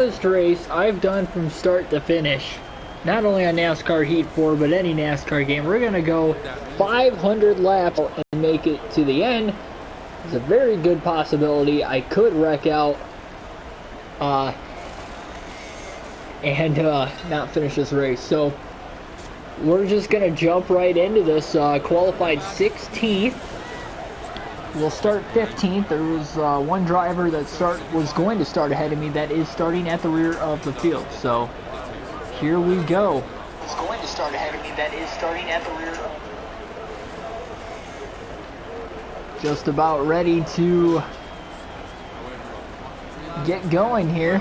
This race I've done from start to finish, not only on NASCAR Heat 4 but any NASCAR game. We're gonna go 500 laps and make it to the end. It's a very good possibility I could wreck out and not finish this race. So we're just gonna jump right into this. Qualified 16th. We'll start 15th. There was one driver that was going to start ahead of me that is starting at the rear of the field. So here we go. It's going to start ahead of me that is starting at the rear. Just about ready to get going here.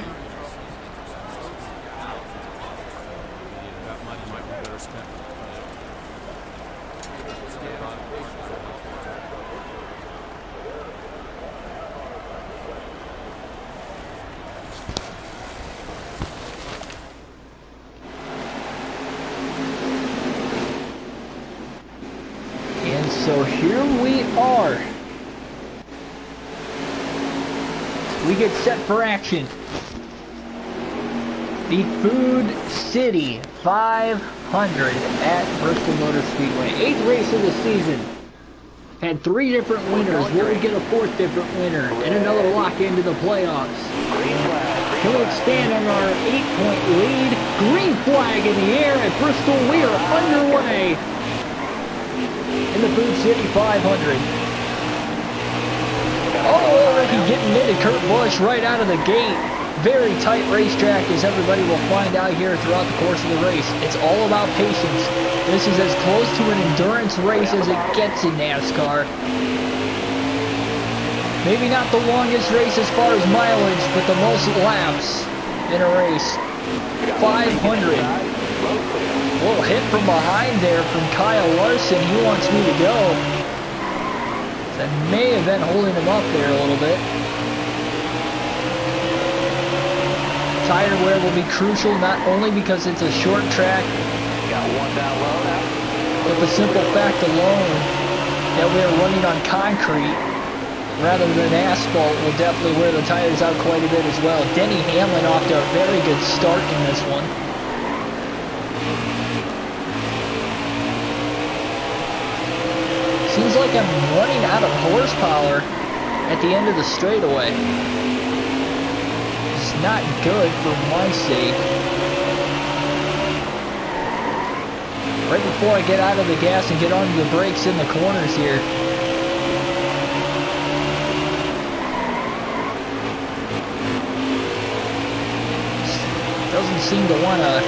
So here we are. We get set for action. The Food City 500 at Bristol Motor Speedway. 8th race of the season. Had 3 different winners. Will we get a 4th different winner? And another lock into the playoffs. Can we expand on our 8-point lead? Green flag in the air at Bristol. We are underway in the Food City 500. Oh, already getting into Kurt Busch right out of the gate. Very tight racetrack, as everybody will find out here throughout the course of the race. It's all about patience. This is as close to an endurance race as it gets in NASCAR. Maybe not the longest race as far as mileage, but the most laps in a race. 500. Little hit from behind there from Kyle Larson. He wants me to go. That may have been holding him up there a little bit. Tire wear will be crucial, not only because it's a short track, but the simple fact alone that we are running on concrete rather than asphalt will definitely wear the tires out quite a bit as well. Denny Hamlin off to a very good start in this one. Seems like I'm running out of horsepower at the end of the straightaway. It's not good for my sake. Right before I get out of the gas and get onto the brakes in the corners here. Doesn't seem to want to...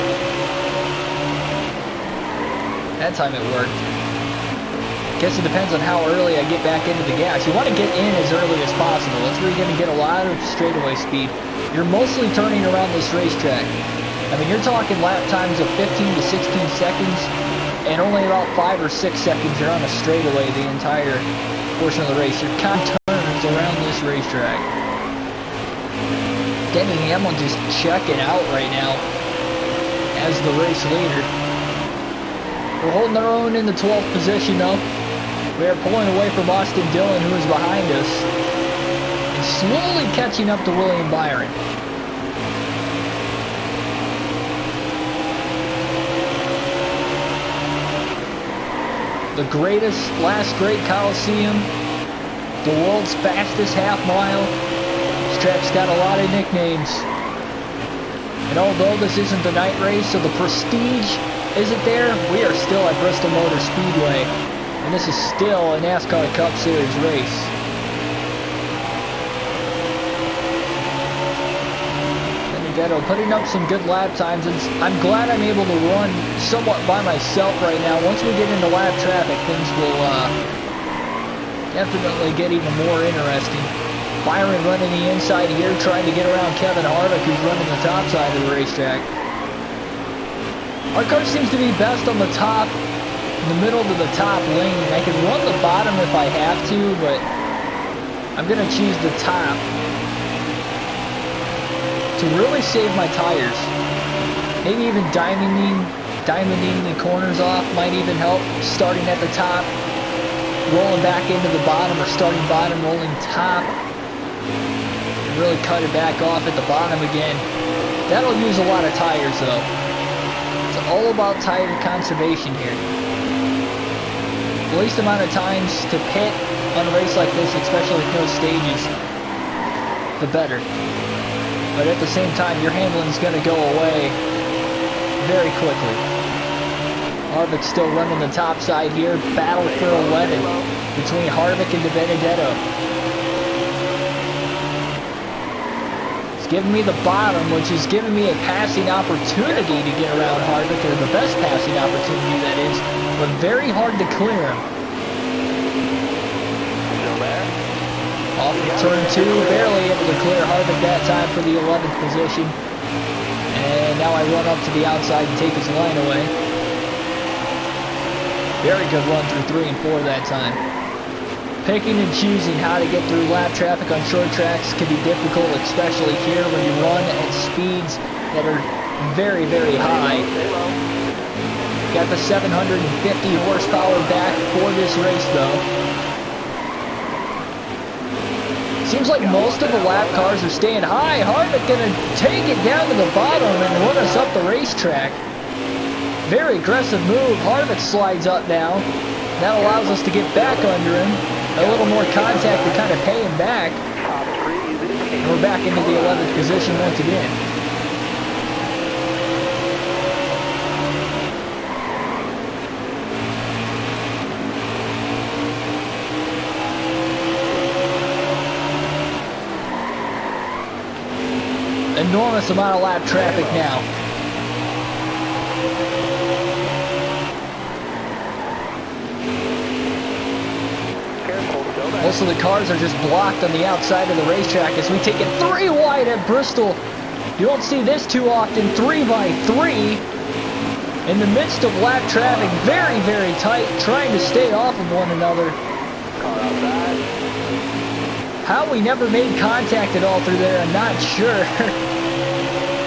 That time it worked. Guess it depends on how early I get back into the gas. You want to get in as early as possible. That's where you're going to get a lot of straightaway speed. You're mostly turning around this racetrack. I mean, you're talking lap times of 15 to 16 seconds, and only about 5 or 6 seconds you're on a straightaway the entire portion of the race. You're kind of turns around this racetrack. Denny Hamlin just checking out right now as the race leader. We're holding our own in the 12th position though. We are pulling away from Austin Dillon, who is behind us, and slowly catching up to William Byron. The greatest, last great Coliseum, the world's fastest half mile. This track's got a lot of nicknames. And although this isn't the night race, so the prestige isn't there, we are still at Bristol Motor Speedway. And this is still a NASCAR Cup Series race. Benedetto putting up some good lap times. And I'm glad I'm able to run somewhat by myself right now. Once we get into lap traffic, things will definitely get even more interesting. Byron running the inside here, trying to get around Kevin Harvick, who's running the top side of the racetrack. Our car seems to be best on the top, in the middle to the top lane. I can run the bottom if I have to, but I'm going to choose the top to really save my tires. Maybe even diamonding the corners off might even help. Starting at the top, rolling back into the bottom, or starting bottom, rolling top. And really cut it back off at the bottom again. That'll use a lot of tires though. It's all about tire conservation here. The least amount of times to pit on a race like this, especially with no stages, the better. But at the same time, your handling's going to go away very quickly. Harvick's still running the top side here. Battle for 11 between Harvick and Benedetto. It's giving me the bottom, which is giving me a passing opportunity to get around Harvick, or the best passing opportunity that is, but very hard to clear him. Off of turn 2, barely able to clear Harvick that time for the 11th position. And now I run up to the outside and take his line away. Very good run through 3 and 4 that time. Picking and choosing how to get through lap traffic on short tracks can be difficult, especially here when you run at speeds that are very, very high. Got the 750 horsepower back for this race though. Seems like most of the lap cars are staying high. Harvick gonna take it down to the bottom and run us up the racetrack. Very aggressive move. Harvick slides up now. That allows us to get back under him. A little more contact to kind of pay him back. And we're back into the 11th position once again. Enormous amount of lap traffic now. Most of the cars are just blocked on the outside of the racetrack as we take it 3 wide at Bristol. You don't see this too often. 3 by 3 in the midst of lap traffic. Very, very tight, trying to stay off of one another. How we never made contact at all through there, I'm not sure.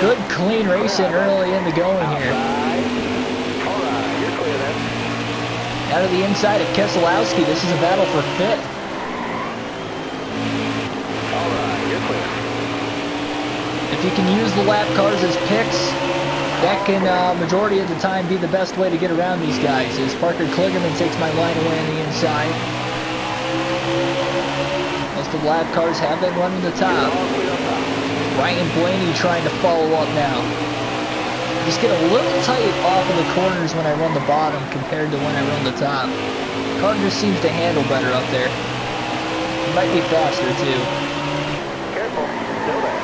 Good clean racing early in the going here. Out of the inside of Keselowski, this is a battle for 5th. If you can use the lap cars as picks, that can, majority of the time, be the best way to get around these guys, as Parker Kligerman takes my line away on the inside. Most of the lap cars have been running the top. Ryan Blaney trying to follow up now. Just get a little tight off of the corners when I run the bottom compared to when I run the top. The car just seems to handle better up there. It might be faster too. Careful, still there.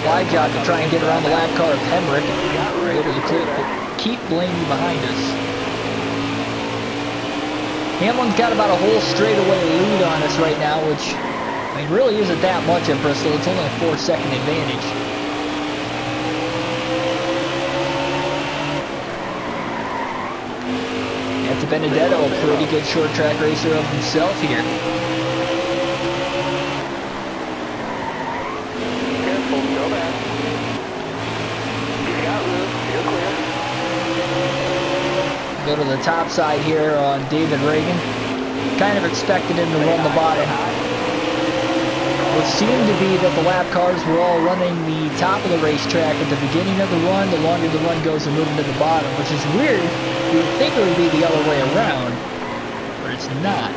Slide job to try and get around the lap car of Hemrick. We're able to keep Blaney behind us. Hamlin's got about a whole straightaway lead on us right now, which, I mean, really isn't that much at Bristol. It's only a 4-second advantage. After Benedetto, a pretty good short track racer of himself here. Careful, go back. You got room, you're clear. Go to the top side here on David Reagan. Kind of expected him to run the bottom. It seemed to be that the lap cars were all running the top of the racetrack at the beginning of the run. The longer the run goes, they're moving to the bottom, which is weird. You would think it would be the other way around, but it's not.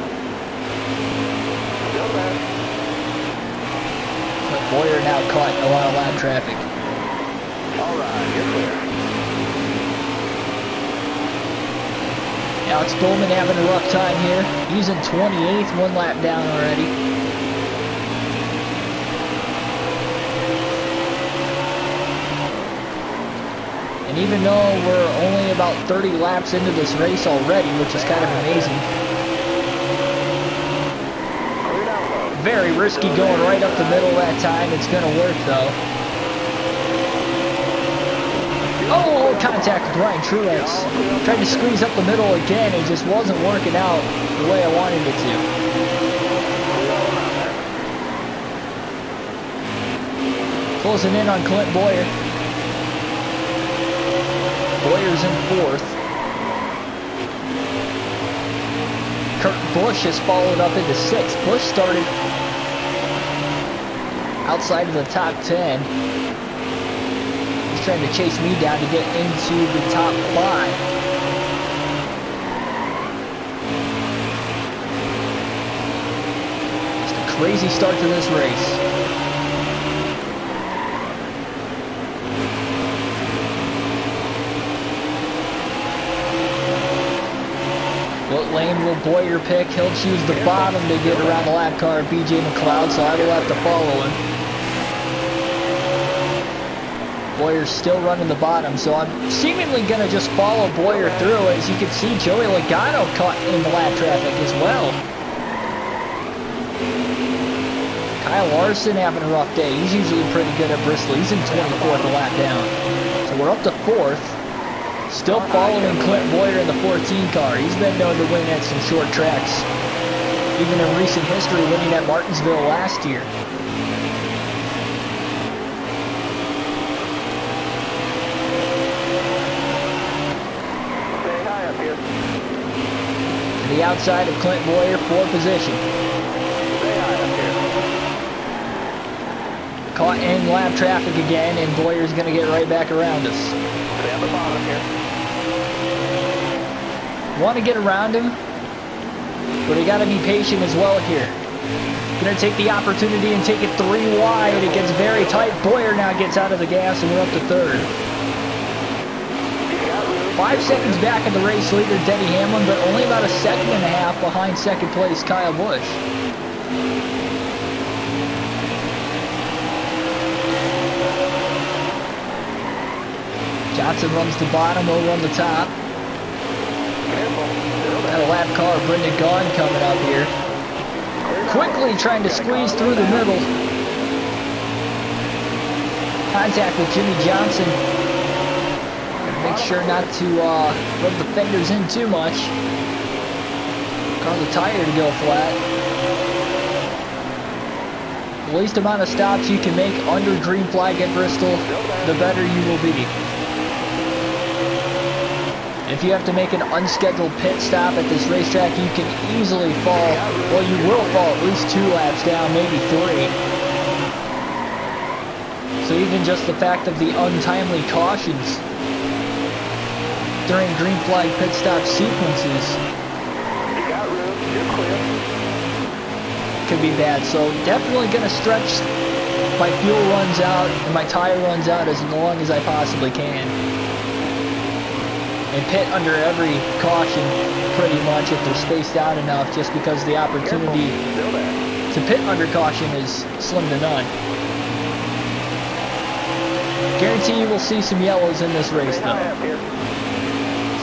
But Boyer now caught a lot of lap traffic. All right, you're clear. Alex Bowman having a rough time here. He's in 28th, 1 lap down already. And even though we're only about 30 laps into this race already, which is kind of amazing. Very risky going right up the middle that time. It's going to work though. Oh, contact with Ryan Truex. Tried to squeeze up the middle again. It just wasn't working out the way I wanted it to. Closing in on Clint Boyer. Boyer's in 4th. Kurt Busch has followed up into 6th. Busch started outside of the top 10. He's trying to chase me down to get into the top 5. Just a crazy start to this race. What lane will Boyer pick? He'll choose the bottom to get around the lap car of BJ McLeod, so I will have to follow him. Boyer's still running the bottom, so I'm seemingly going to just follow Boyer through. As you can see, Joey Logano caught in the lap traffic as well. Kyle Larson having a rough day. He's usually pretty good at Bristol. He's in 24th a lap down. So we're up to 4th. Still following Clint Boyer in the 14 car. He's been known to win at some short tracks. Even in recent history, winning at Martinsville last year. Stay high up here. To the outside of Clint Boyer, 4th position. Stay high up here. Caught in lap traffic again, and Boyer's going to get right back around us. Stay on the bottom here. Want to get around him, but you got to be patient as well here. Gonna take the opportunity and take it 3 wide. It gets very tight. Boyer now gets out of the gas, and we're up to 3rd. 5 seconds back in the race leader, Denny Hamlin, but only about a 1.5 seconds behind 2nd place Kyle Busch. Johnson runs the bottom, we'll run the top. Got a lap car, Brendan Gaughan coming up here. Quickly trying to squeeze through the middle. Contact with Jimmy Johnson. Gotta make sure not to rub the fenders in too much. Cause the tire to go flat. The least amount of stops you can make under green flag at Bristol, the better you will be. If you have to make an unscheduled pit stop at this racetrack, you can easily fall, well, you will fall at least 2 laps down, maybe 3. So even just the fact of the untimely cautions during green flag pit stop sequences could be bad. So definitely going to stretch my fuel runs out and my tire runs out as long as I possibly can. And pit under every caution pretty much if they're spaced out enough, just because the opportunity to pit under caution is slim to none. Guarantee you will see some yellows in this race though,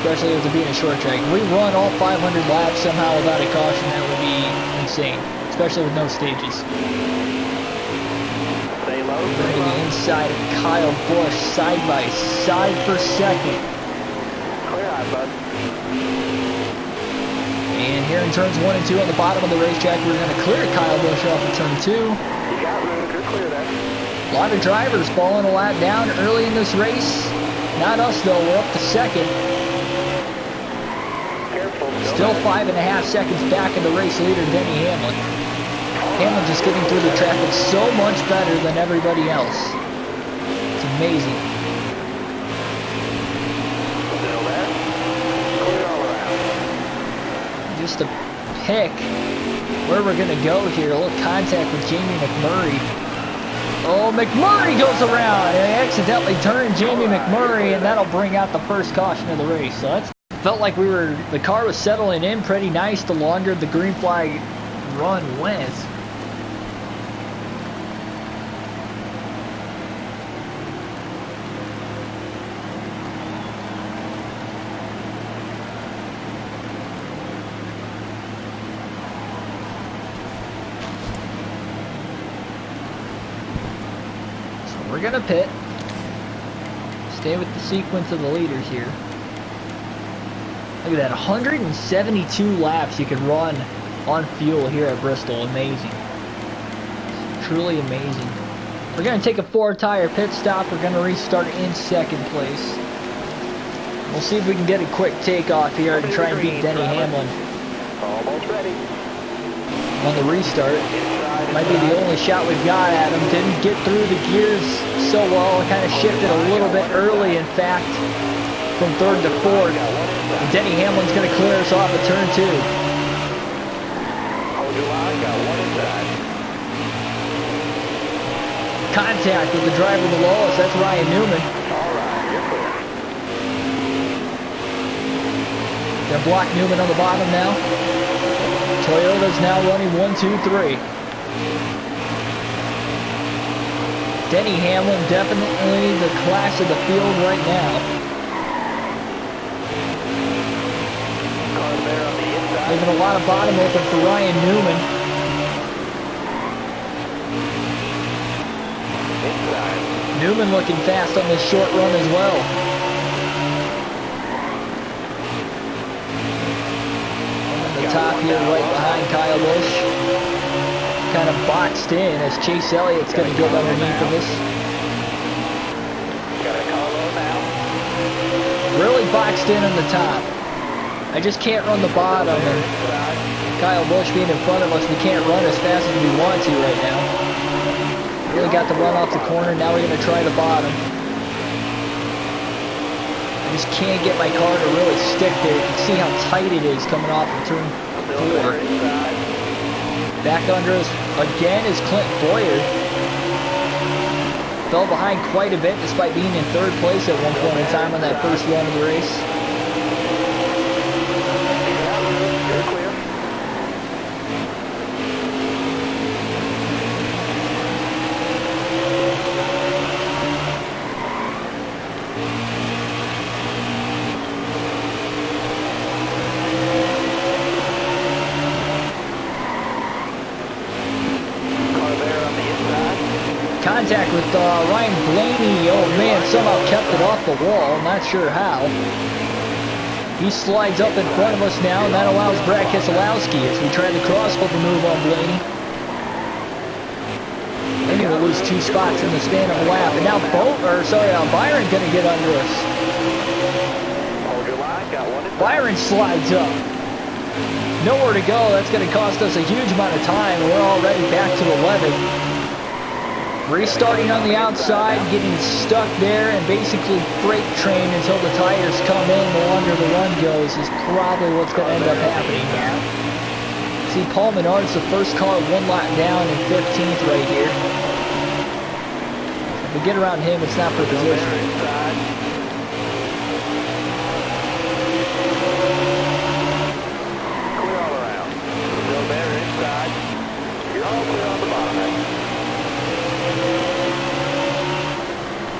especially with it being a short track. If we run all 500 laps somehow without a caution, that would be insane, especially with no stages. We're to the inside of Kyle Busch, side by side for 2nd. And here in turns 1 and 2 on the bottom of the racetrack, we're going to clear Kyle Busch off of turn 2. You got room, good clear there. A lot of drivers falling a lap down early in this race. Not us though, we're up to 2nd. Careful. Still 5.5 seconds back in the race leader, Denny Hamlin. Hamlin just getting through the traffic so much better than everybody else. It's amazing. Just to pick where we're going to go here. A little contact with Jamie McMurray. Oh, McMurray goes around and they accidentally turned Jamie McMurray, and that'll bring out the first caution of the race. So that's felt like the car was settling in pretty nice the longer the green flag run went. We're gonna pit. Stay with the sequence of the leaders here. Look at that, 172 laps you can run on fuel here at Bristol. Amazing. Truly amazing. We're gonna take a 4-tire pit stop. We're gonna restart in 2nd place. We'll see if we can get a quick takeoff here and try and beat Denny Hamlin Almost ready. on the restart. Inside Might be the only shot we've got at him. Didn't get through the gears so well. Kind of shifted a little bit early, in fact, from third to fourth. And Denny Hamlin's going to clear us off at turn 2. Contact with the driver below us. That's Ryan Newman. Gonna block Newman on the bottom now. Toyota's now running 1, 2, 3. Denny Hamlin definitely the class of the field right now. Leaving a lot of bottom open for Ryan Newman. Newman looking fast on this short run as well. On the top here, right behind Kyle Busch. Kind of boxed in as Chase Elliott's going to get underneath of us. Really boxed in on the top. I just can't run the bottom, and Kyle Busch being in front of us, we can't run as fast as we want to right now. Really got the run off the corner. Now we're going to try the bottom. I just can't get my car to really stick there. You can see how tight it is coming off of turn 4. Back under us again is Clint Boyer. Fell behind quite a bit despite being in third place at one point in time on that first run of the race. Contact with Ryan Blaney. Oh man, somehow kept it off the wall. Not sure how. He slides up in front of us now, and that allows Brad Keselowski as we try the crossover move on Blaney. Blaney will lose 2 spots in the span of a lap, and now Byron gonna get under us. Byron slides up. Nowhere to go. That's gonna cost us a huge amount of time. We're already back to 11. Restarting on the outside, getting stuck there, and basically freight train until the tires come in. The longer the run goes is probably what's going to end up happening here. See, Paul Menard's the first car 1 lap down in 15th right here. If we get around him, it's not for position. Clear all around. Still there inside. You're all clear on the bottom.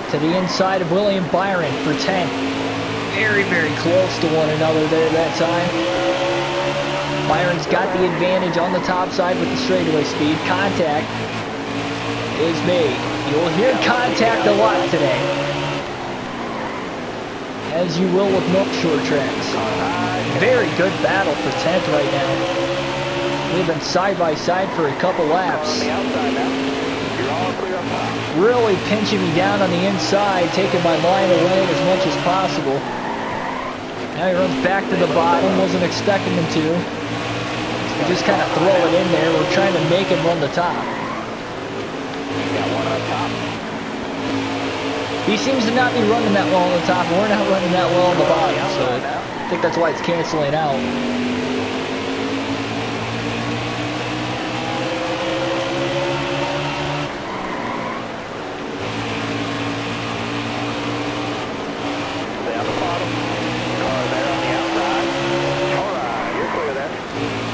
To the inside of William Byron for 10th. Very, very close to one another there that time. Byron's got the advantage on the top side with the straightaway speed. Contact is made. You'll hear contact a lot today, as you will with North Shore tracks. Very good battle for 10th right now. We've been side by side for a couple laps. Really pinching me down on the inside, taking my line away as much as possible. Now he runs back to the bottom, wasn't expecting him to. We just kind of throw it in there. We're trying to make him run the top. Got one on top. He seems to not be running that well on the top, and we're not running that well on the bottom, so I think that's why it's canceling out.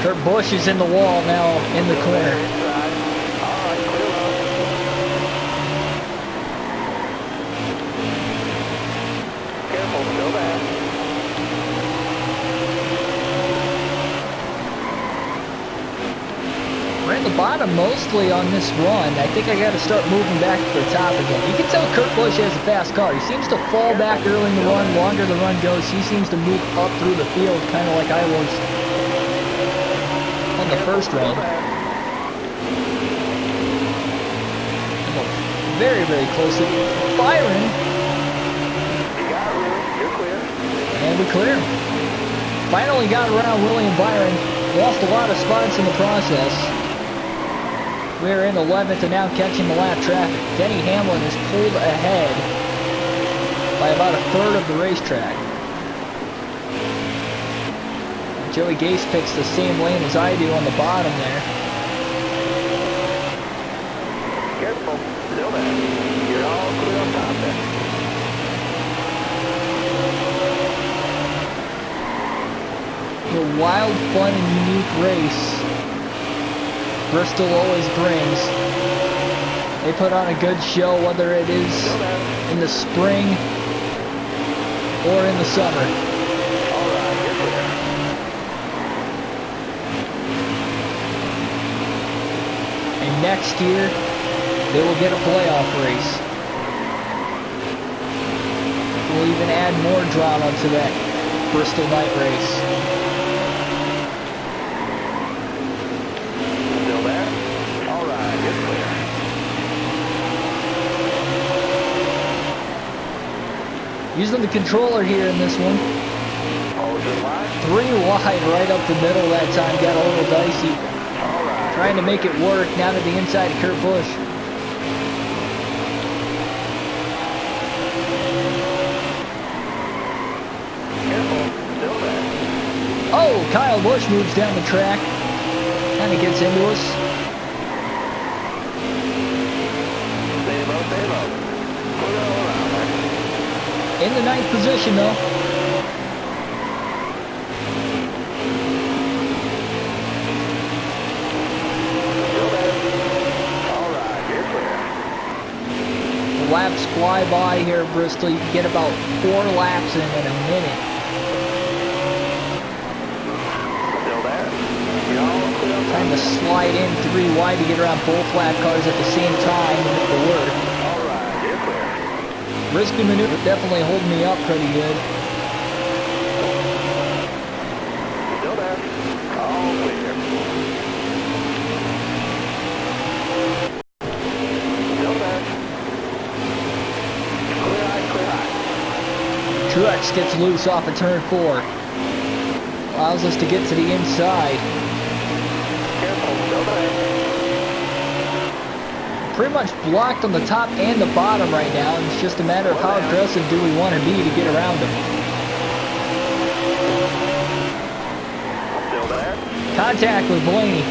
Kurt Busch is in the wall now in the corner. Careful, go back. We're at the bottom mostly on this run. I think I got to start moving back to the top again. You can tell Kurt Busch has a fast car. He seems to fall back early in the run. Longer the run goes, he seems to move up through the field, kind of like I was on the first run. Very, very close to Byron. You got room. You're clear. And we clear. Finally got around William Byron. Lost a lot of spots in the process. We're in 11th and now catching the lap traffic. Denny Hamlin is pulled ahead by about a third of the racetrack. Joey Gase picks the same lane as I do on the bottom there. Careful. Still there. You're all clear on top there. The wild, fun, and unique race Bristol always brings. They put on a good show, whether it is in the spring or in the summer. And next year, they will get a playoff race. We'll even add more drama to that Bristol night race. Using the controller here in this one. 3 wide right up the middle that time. Got a little dicey. Trying to make it work now to the inside of Kurt Busch. Oh, Kyle Busch moves down the track. Kind of gets into us. In the 9th position, though. The laps fly by here at Bristol. You can get about 4 laps in a minute. Trying to slide in 3 wide to get around both lap cars at the same time and make it work. Risky maneuver, definitely holding me up pretty good. Still there. All clear. Still there. Clear high, clear high. Truex gets loose off of turn 4. Allows us to get to the inside. Careful, still there. Pretty much blocked on the top and the bottom right now, and it's just a matter of how aggressive do we want to be to get around them. Still there. Contact with Blaney.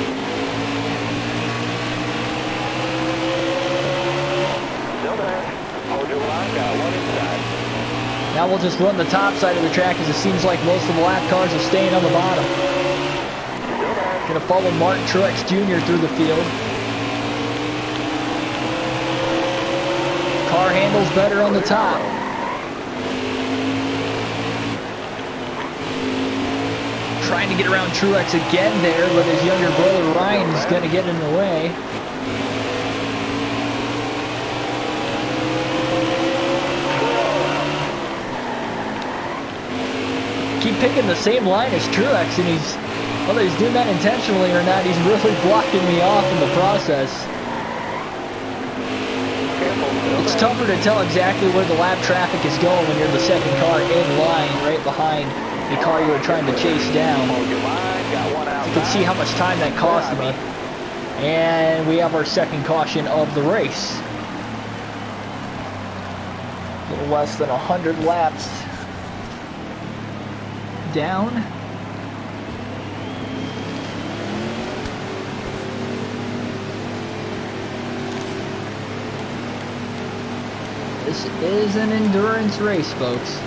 Still there. Hold your line, got one inside. Now we'll just run the top side of the track as it seems like most of the lap cars are staying on the bottom. Still there. Gonna follow Martin Truex Jr. through the field. Car handles better on the top. Trying to get around Truex again there, but his younger brother Ryan is going to get in the way. Keep picking the same line as Truex, and whether he's doing that intentionally or not, he's really blocking me off in the process. It's tougher to tell exactly where the lap traffic is going when you're the second car in line right behind the car you were trying to chase down. You can see how much time that costed me. And we have our second caution of the race. A little less than 100 laps down. This is an endurance race, folks.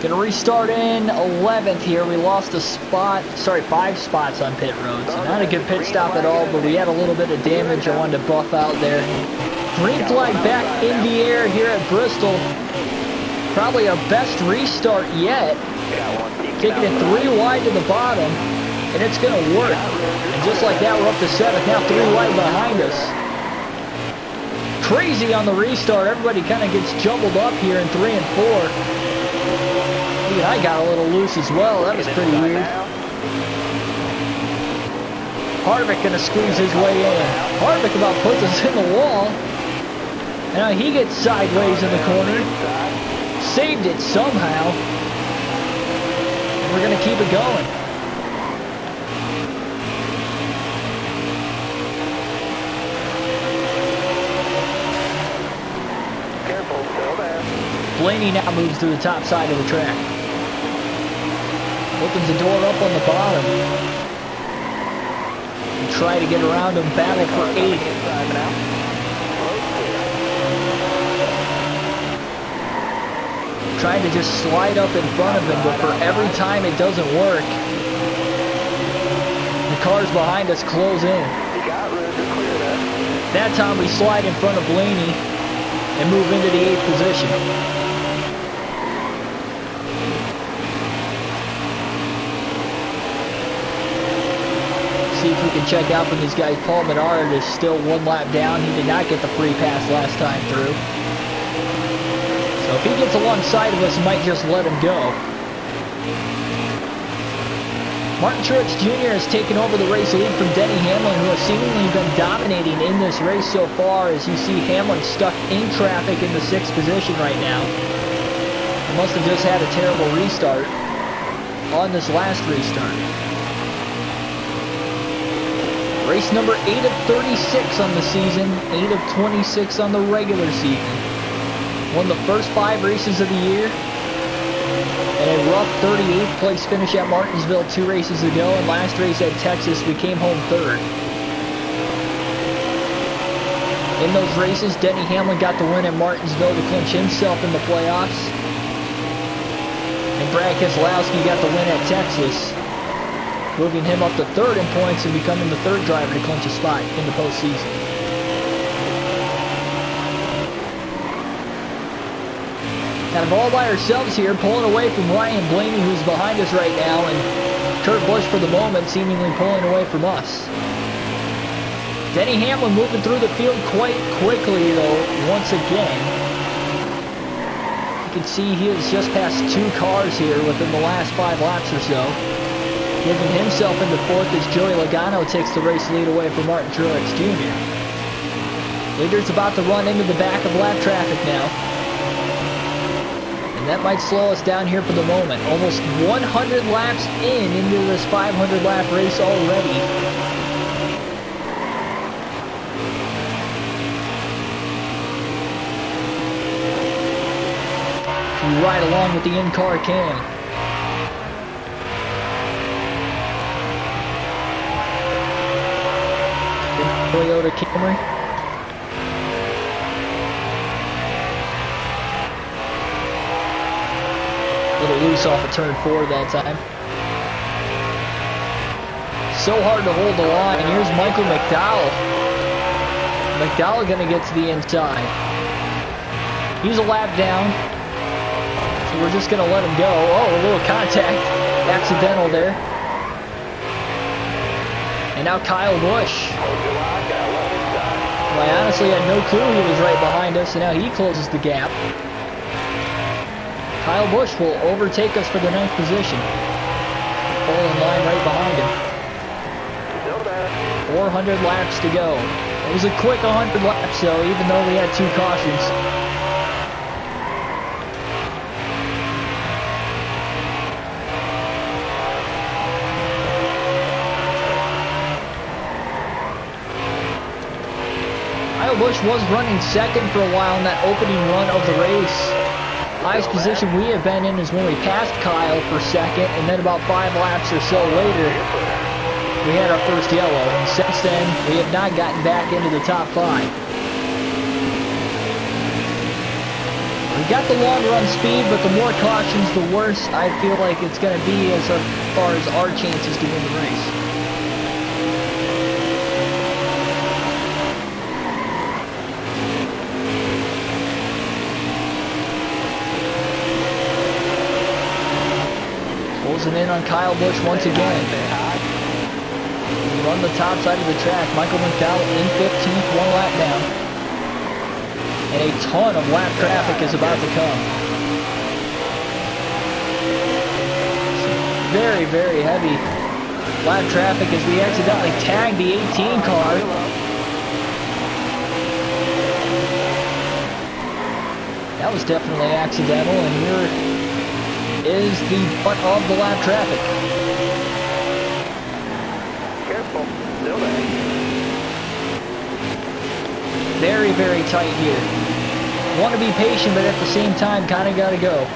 Gonna restart in 11th here. We lost a spot, 5 spots on pit road. So not a good pit stop at all, but we had a little bit of damage I wanted to buff out there. Green flag back in the air here at Bristol. Probably our best restart yet. Taking it 3 wide to the bottom. And it's going to work. And just like that, we're up to 7th. Now 3 wide behind us. Crazy on the restart. Everybody kind of gets jumbled up here in 3 and 4. Even I got a little loose as well. That was pretty weird. Harvick going to squeeze his way in. Harvick about puts us in the wall. And now he gets sideways in the corner. Saved it somehow. We're going to keep it going. Careful, still there. Blaney now moves to the top side of the track. Opens the door up on the bottom. And try to get around him, battle for 8th. Inside now. Trying to just slide up in front of him, but for every time it doesn't work. The cars behind us close in. You got room to clear that. That time we slide in front of Blaney and move into the 8th position. See if we can check out from these guys. Paul Menard is still 1 lap down. He did not get the free pass last time through. So if he gets alongside of us, he might just let him go. Martin Truex Jr. has taken over the race lead from Denny Hamlin, who has seemingly been dominating in this race so far, as you see Hamlin stuck in traffic in the 6th position right now. He must have just had a terrible restart on this last restart. Race number 8 of 36 on the season, 8 of 26 on the regular season. Won the first 5 races of the year, and a rough 38th place finish at Martinsville 2 races ago, and last race at Texas we came home 3rd. In those races, Denny Hamlin got the win at Martinsville to clinch himself in the playoffs, and Brad Keselowski got the win at Texas, moving him up to 3rd in points and becoming the 3rd driver to clinch a spot in the postseason. Kind of all by ourselves here, pulling away from Ryan Blaney, who's behind us right now, and Kurt Busch for the moment seemingly pulling away from us. Denny Hamlin moving through the field quite quickly, though, once again. You can see he has just passed 2 cars here within the last 5 laps or so. Giving himself into 4th as Joey Logano takes the race lead away from Martin Truex Jr. Leader's about to run into the back of lap traffic now. That might slow us down here for the moment. Almost 100 laps into this 500 lap race already. We ride along with the in-car cam. Toyota Camry. Little loose off of turn 4 that time. So hard to hold the line. Here's Michael McDowell. McDowell gonna get to the inside. He's a lap down, so we're just gonna let him go. Oh, a little contact, accidental there. And now Kyle Busch. Well, I honestly had no clue he was right behind us, and now he closes the gap. Kyle Busch will overtake us for the 9th position. Fall in line right behind him. 400 laps to go. It was a quick 100 laps, though, even though we had 2 cautions. Kyle Busch was running 2nd for a while in that opening run of the race. Highest position we have been in is when we passed Kyle for 2nd, and then about 5 laps or so later, we had our first yellow. And since then, we have not gotten back into the top 5. We got the long run speed, but the more cautions, the worse I feel like it's going to be as far as our chances to win the race. Closing in on Kyle Busch once again. We run the top side of the track. Michael McDowell in 15th, 1 lap down. And a ton of lap traffic is about to come. Very, very heavy lap traffic as we accidentally tagged the 18 car. That was definitely accidental, and we're is the butt of the lap traffic. Careful. Still there. Very, very tight here. Want to be patient, but at the same time, kind of got to go.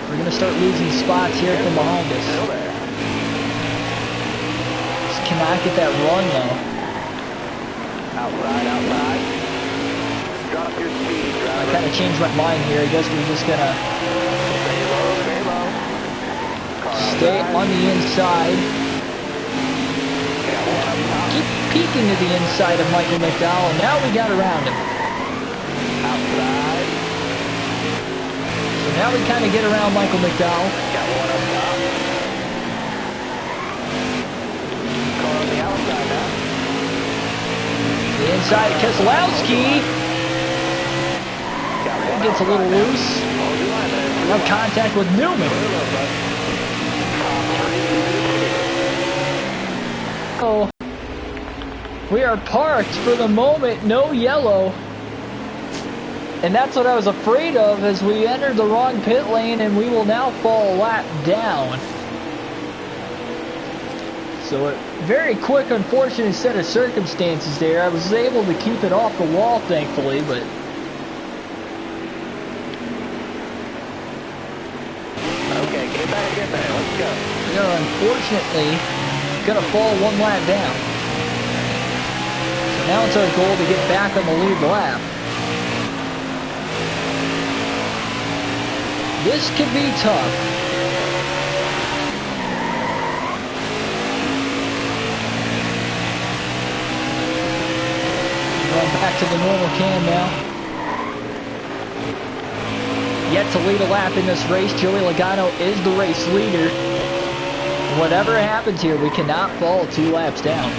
We're going to start losing spots here from behind us. Still there. Just cannot get that run, though. Outside, outside. Drop your speed, I driver. kind of changed my mind here. I guess we're just going to Stay low, stay low. Car stay outside. on the inside. Got one up top. Keep peeking to the inside of Michael McDowell. Now we got around him. Outside. So now we kind of get around Michael McDowell. Got one up top. Car on the outside now. The inside of Keselowski. Got one Gets a little outside now. loose. Hold your line there. No contact with Newman. Oh, we are parked for the moment. No yellow. And that's what I was afraid of as we entered the wrong pit lane, and we will now fall a lap down. So a very quick, unfortunate set of circumstances there. I was able to keep it off the wall, thankfully, but Okay, get back. Let's go. we are unfortunately going to fall one lap down. So now it's our goal to get back on the lead lap. This could be tough. Run back to the normal cam now. Yet to lead a lap in this race. Joey Logano is the race leader. Whatever happens here, we cannot fall 2 laps down.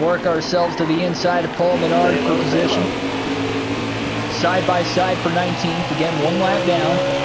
Work ourselves to the inside of Paul Menard for position. Side by side for 19th. Again, 1 lap down.